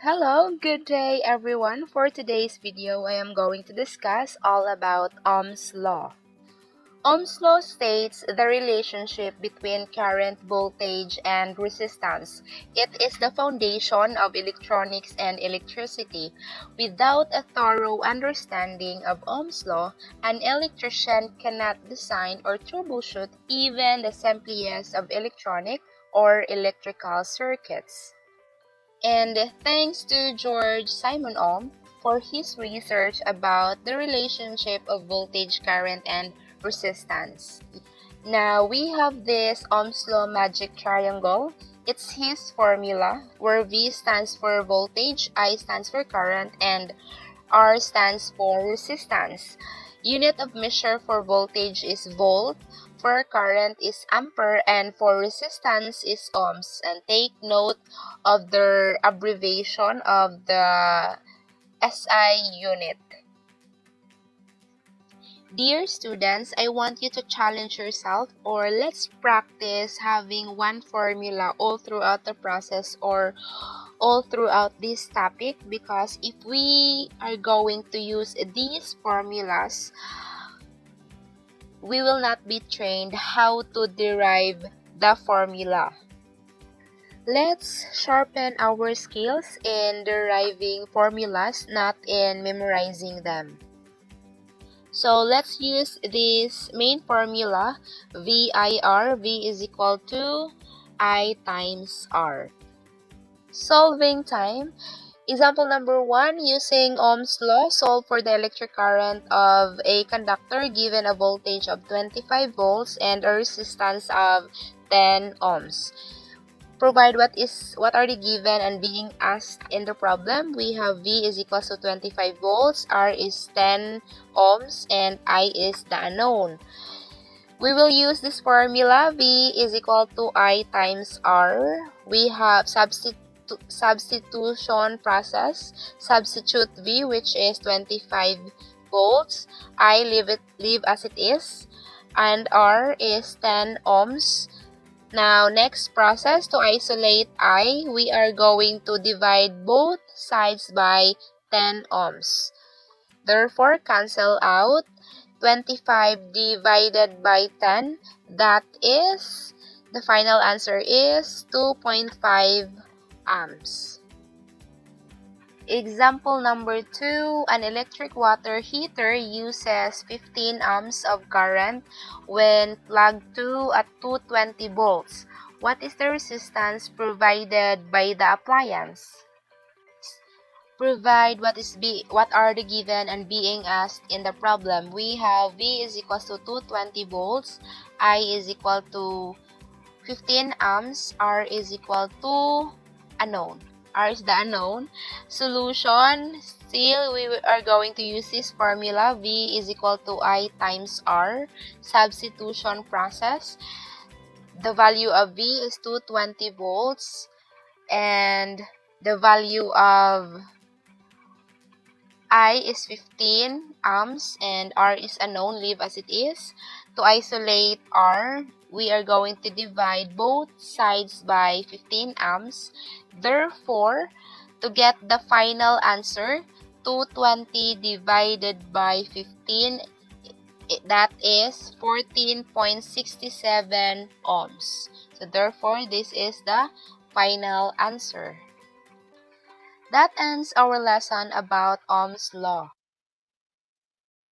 Hello, good day everyone. For today's video, I am going to discuss all about Ohm's law. Ohm's law states the relationship between current, voltage, and resistance. It is the foundation of electronics and electricity. Without a thorough understanding of Ohm's law, an electrician cannot design or troubleshoot even the simplest of electronic or electrical circuits. And thanks to George Simon Ohm for his research about the relationship of voltage, current, and resistance. Now we have this Ohm's law magic triangle. It's his formula where V stands for voltage, I stands for current, and R stands for resistance. Unit of measure for voltage is volt, for current is ampere, and for resistance is ohms. And take note of the abbreviation of the SI unit. Dear students, I want you to challenge yourself, or let's practice having one formula all throughout the process or all throughout this topic, because if we are going to use these formulas, we will not be trained how to derive the formula. Let's sharpen our skills in deriving formulas, not in memorizing them. So let's use this main formula, VIR. V is equal to I times R. Solving time. Example number 1, using Ohm's law, solve for the electric current of a conductor given a voltage of 25 volts and a resistance of 10 ohms. Provide what are the given and being asked in the problem. We have V is equal to 25 volts, R is 10 ohms, and I is the unknown. We will use this formula, V is equal to I times R. We have substitution process. Substitute V, which is 25 volts. I leave as it is, and R is 10 ohms. Now, next process, to isolate I, we are going to divide both sides by 10 ohms. Therefore, cancel out. 25 divided by 10, that is, the final answer is 2.5 amps. Example number 2, an electric water heater uses 15 amps of current when plugged to at 220 volts. What is the resistance provided by the appliance? Provide what are the given and being asked in the problem. We have V is equal to 220 volts, I is equal to 15 amps, R is equal to unknown. R is the unknown. Solution, still we are going to use this formula, V is equal to I times R. Substitution process. The value of V is 220 volts and the value of I is 15 amps and R is unknown, leave as it is. To isolate R, we are going to divide both sides by 15 amps. Therefore, to get the final answer, 220 divided by 15, that is 14.67 ohms. So therefore, this is the final answer. That ends our lesson about Ohm's law.